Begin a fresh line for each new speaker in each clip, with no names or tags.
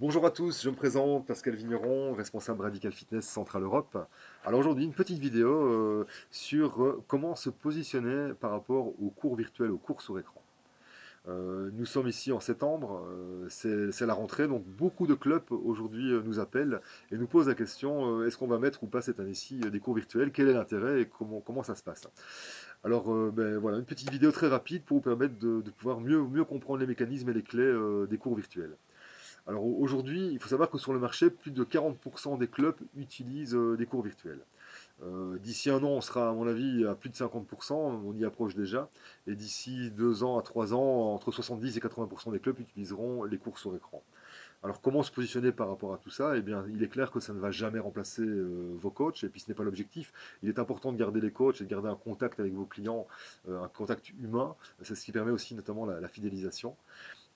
Bonjour à tous, je me présente Pascal Vigneron, responsable Radical Fitness Central Europe. Alors aujourd'hui, une petite vidéo sur comment se positionner par rapport aux cours virtuels, aux cours sur écran. Nous sommes ici en septembre, c'est la rentrée, donc beaucoup de clubs aujourd'hui nous appellent et nous posent la question est-ce qu'on va mettre ou pas cette année-ci des cours virtuels? Quel est l'intérêt et comment ça se passe? Alors voilà, une petite vidéo très rapide pour vous permettre de pouvoir mieux comprendre les mécanismes et les clés des cours virtuels. Alors aujourd'hui, il faut savoir que sur le marché, plus de 40% des clubs utilisent des cours virtuels. D'ici un an, on sera à mon avis à plus de 50%, on y approche déjà. Et d'ici 2 ans à 3 ans, entre 70 et 80% des clubs utiliseront les cours sur écran. Alors comment se positionner par rapport à tout ça? Eh bien, il est clair que ça ne va jamais remplacer vos coachs, et puis ce n'est pas l'objectif. Il est important de garder les coachs et de garder un contact avec vos clients, un contact humain. C'est ce qui permet aussi notamment la fidélisation.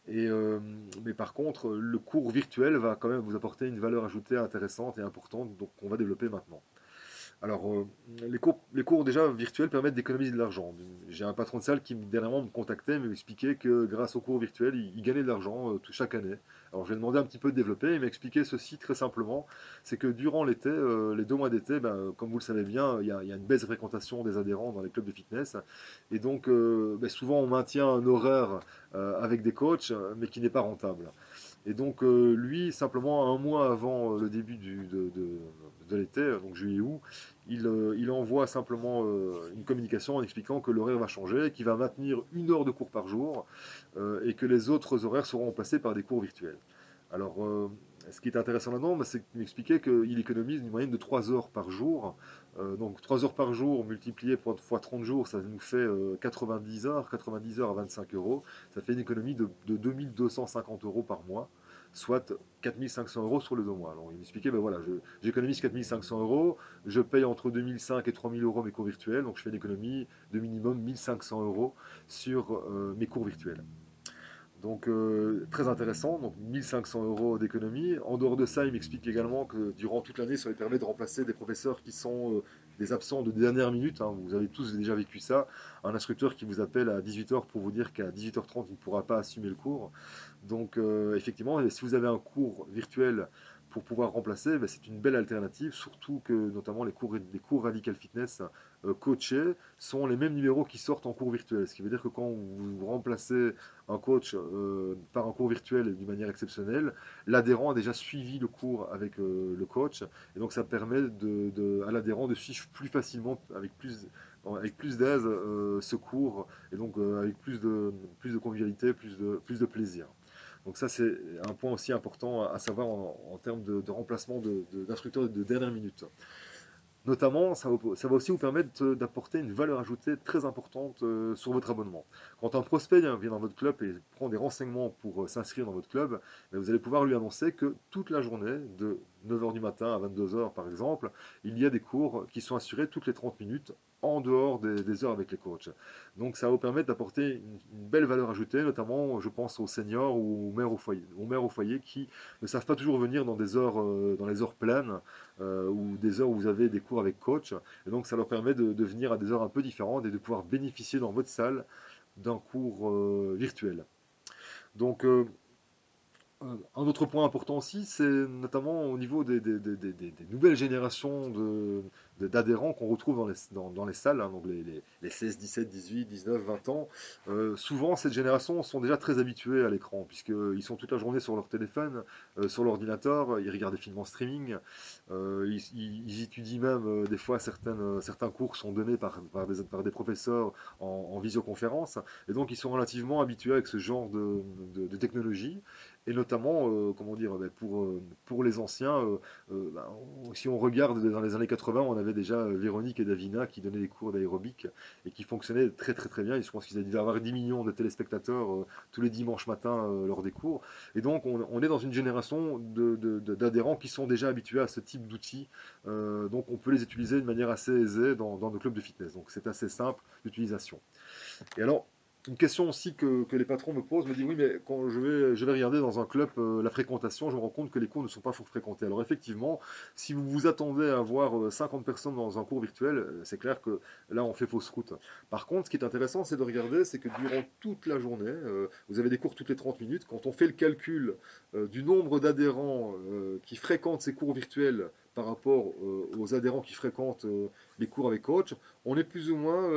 Mais par contre, le cours virtuel va quand même vous apporter une valeur ajoutée intéressante et importante, donc on va développer maintenant. Alors, les cours déjà virtuels permettent d'économiser de l'argent. J'ai un patron de salle qui dernièrement me contactait, me expliquait que grâce aux cours virtuels, il gagnait de l'argent chaque année. Alors, je lui ai demandé un petit peu de développer, il m'a expliqué ceci très simplement, c'est que durant l'été, les 2 mois d'été, ben, comme vous le savez bien, il y a une baisse de fréquentation des adhérents dans les clubs de fitness, et donc ben, souvent on maintient un horaire avec des coachs, mais qui n'est pas rentable. Et donc, lui, simplement un mois avant le début de l'été, donc juillet-août, il envoie simplement une communication en expliquant que l'horaire va changer, qu'il va maintenir 1 heure de cours par jour et que les autres horaires seront remplacés par des cours virtuels. Alors, ce qui est intéressant là-dedans, bah, c'est qu'il m'expliquait qu'il économise une moyenne de 3 heures par jour. Donc 3 heures par jour multiplié fois 30 jours, ça nous fait 90 heures. 90 heures à 25 euros. Ça fait une économie de 2250 euros par mois, soit 4500 euros sur les 2 mois. Alors il m'expliquait, ben voilà, j'économise 4500 euros, je paye entre 2500 et 3000 euros mes cours virtuels, donc je fais une économie de minimum 1500 euros sur mes cours virtuels. Donc très intéressant, donc 1500 euros d'économie. En dehors de ça, il m'explique également que durant toute l'année, ça lui permet de remplacer des professeurs qui sont des absents de dernière minute, hein. Vous avez tous déjà vécu ça. Un instructeur qui vous appelle à 18h pour vous dire qu'à 18h30, il ne pourra pas assumer le cours. Donc effectivement, si vous avez un cours virtuel pour pouvoir remplacer, ben, c'est une belle alternative, surtout que notamment les cours Radical Fitness coachés sont les mêmes numéros qui sortent en cours virtuel. Ce qui veut dire que quand vous remplacez un coach par un cours virtuel d'une manière exceptionnelle, l'adhérent a déjà suivi le cours avec le coach, et donc ça permet à l'adhérent de suivre plus facilement, avec plus d'aise ce cours, et donc avec plus de convivialité, plus de plaisir. Donc ça, c'est un point aussi important à savoir en termes de remplacement d'instructeurs de dernière minute. Notamment, ça va aussi vous permettre d'apporter une valeur ajoutée très importante sur votre abonnement. Quand un prospect vient dans votre club et prend des renseignements pour s'inscrire dans votre club, ben, vous allez pouvoir lui annoncer que toute la journée, de 9 heures du matin à 22 heures par exemple, il y a des cours qui sont assurés toutes les 30 minutes en dehors des heures avec les coachs. Donc ça va vous permettre d'apporter une belle valeur ajoutée, notamment je pense aux seniors ou aux mères au foyer qui ne savent pas toujours venir dans les heures pleines ou des heures où vous avez des cours avec coach. Et donc ça leur permet de venir à des heures un peu différentes et de pouvoir bénéficier dans votre salle d'un cours virtuel. Donc un autre point important aussi, c'est notamment au niveau des nouvelles générations d'adhérents qu'on retrouve dans les salles, hein, donc les 16, 17, 18, 19, 20 ans. Souvent, cette génération sont déjà très habitués à l'écran, puisqu'ils sont toute la journée sur leur téléphone, sur l'ordinateur, ils regardent des films en streaming, ils étudient même, des fois, certains cours sont donnés par des professeurs en visioconférence, et donc ils sont relativement habitués avec ce genre de technologie. Et notamment, comment dire, ben, pour les anciens, ben, si on regarde dans les années 80, on avait déjà Véronique et Davina qui donnaient des cours d'aérobic et qui fonctionnaient très très très bien. Je pense qu'ils devaient avoir 10 millions de téléspectateurs tous les dimanches matins lors des cours. Et donc on est dans une génération d'adhérents qui sont déjà habitués à ce type d'outils. Donc on peut les utiliser de manière assez aisée dans nos clubs de fitness. Donc c'est assez simple d'utilisation. Et alors, une question aussi que les patrons me posent, me disent oui, mais quand je vais regarder dans un club la fréquentation, je me rends compte que les cours ne sont pas fort fréquentés. Alors effectivement, si vous vous attendez à avoir 50 personnes dans un cours virtuel, c'est clair que là on fait fausse route. Par contre, ce qui est intéressant, c'est de regarder, c'est que durant toute la journée, vous avez des cours toutes les 30 minutes, quand on fait le calcul du nombre d'adhérents qui fréquentent ces cours virtuels par rapport aux adhérents qui fréquentent les cours avec coach, on est plus ou moins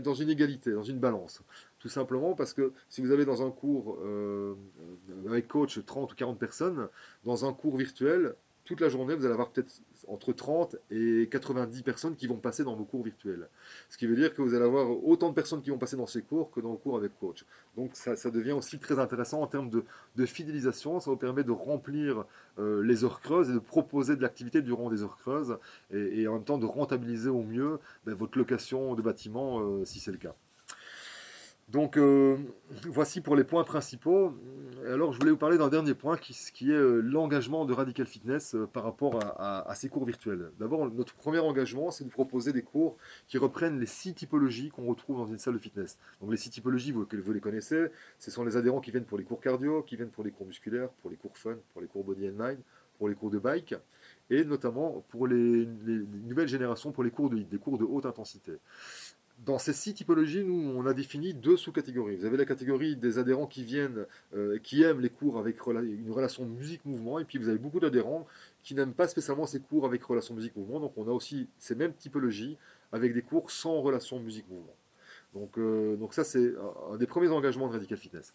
dans une égalité, dans une balance. Tout simplement parce que si vous avez dans un cours avec coach 30 ou 40 personnes, dans un cours virtuel, toute la journée, vous allez avoir peut-être entre 30 et 90 personnes qui vont passer dans vos cours virtuels. Ce qui veut dire que vous allez avoir autant de personnes qui vont passer dans ces cours que dans le cours avec coach. Donc ça devient aussi très intéressant en termes de fidélisation. Ça vous permet de remplir les heures creuses et de proposer de l'activité durant des heures creuses et en même temps de rentabiliser au mieux votre location de bâtiment si c'est le cas. Donc voici pour les points principaux. Alors je voulais vous parler d'un dernier point qui est l'engagement de Radical Fitness par rapport à ces cours virtuels. D'abord, notre premier engagement, c'est de proposer des cours qui reprennent les 6 typologies qu'on retrouve dans une salle de fitness. Donc les 6 typologies, vous les connaissez, ce sont les adhérents qui viennent pour les cours cardio, qui viennent pour les cours musculaires, pour les cours fun, pour les cours body and mind, pour les cours de bike, et notamment pour les nouvelles générations, pour les cours de HIIT, des cours de haute intensité. Dans ces 6 typologies, nous, on a défini 2 sous-catégories. Vous avez la catégorie des adhérents qui viennent, qui aiment les cours avec une relation musique-mouvement, et puis vous avez beaucoup d'adhérents qui n'aiment pas spécialement ces cours avec relation musique-mouvement. Donc on a aussi ces mêmes typologies avec des cours sans relation musique-mouvement. Donc ça, c'est un des premiers engagements de Radical Fitness.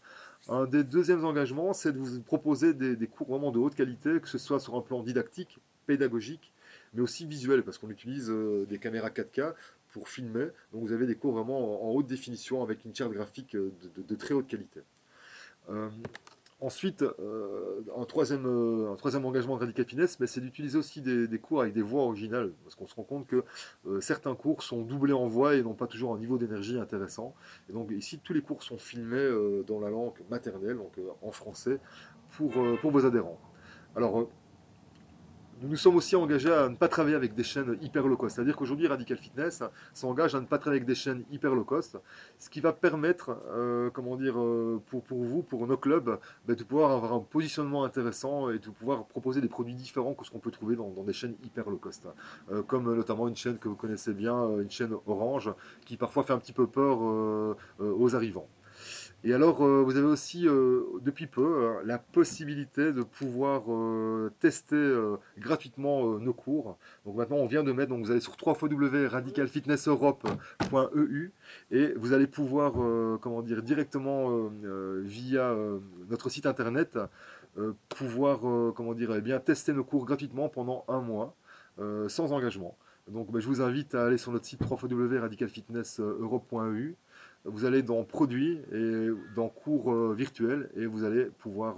Un des deuxièmes engagements, c'est de vous proposer des cours vraiment de haute qualité, que ce soit sur un plan didactique, pédagogique, mais aussi visuel, parce qu'on utilise des caméras 4K pour filmer. Donc vous avez des cours vraiment en haute définition avec une charte graphique de très haute qualité. Euh, Ensuite, un troisième engagement de Radical Fitness, mais c'est d'utiliser aussi des cours avec des voix originales, parce qu'on se rend compte que certains cours sont doublés en voix et n'ont pas toujours un niveau d'énergie intéressant. Et donc ici, tous les cours sont filmés dans la langue maternelle, donc en français, pour vos adhérents. Alors, nous nous sommes aussi engagés à ne pas travailler avec des chaînes hyper low cost. C'est-à-dire qu'aujourd'hui, Radical Fitness s'engage à ne pas travailler avec des chaînes hyper low cost, ce qui va permettre, comment dire, pour vous, pour nos clubs, de pouvoir avoir un positionnement intéressant et de pouvoir proposer des produits différents que ce qu'on peut trouver dans des chaînes hyper low cost. Comme notamment une chaîne que vous connaissez bien, une chaîne Orange, qui parfois fait un petit peu peur aux arrivants. Et alors, vous avez aussi, depuis peu, la possibilité de pouvoir tester gratuitement nos cours. Donc maintenant, on vient de mettre, donc vous allez sur www.radicalfitnesseurope.eu et vous allez pouvoir, comment dire, directement via notre site internet, pouvoir, comment dire, eh bien, tester nos cours gratuitement pendant un mois, sans engagement. Donc, je vous invite à aller sur notre site www.radicalfitnesseurope.eu. Vous allez dans produits et dans cours virtuels et vous allez pouvoir,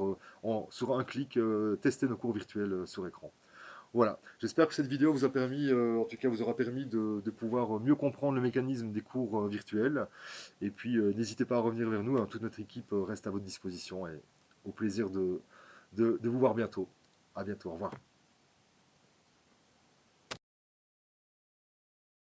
sur un clic, tester nos cours virtuels sur écran. Voilà, j'espère que cette vidéo vous a permis, en tout cas vous aura permis de pouvoir mieux comprendre le mécanisme des cours virtuels. Et puis n'hésitez pas à revenir vers nous, hein, toute notre équipe reste à votre disposition et au plaisir de vous voir bientôt. À bientôt, au revoir.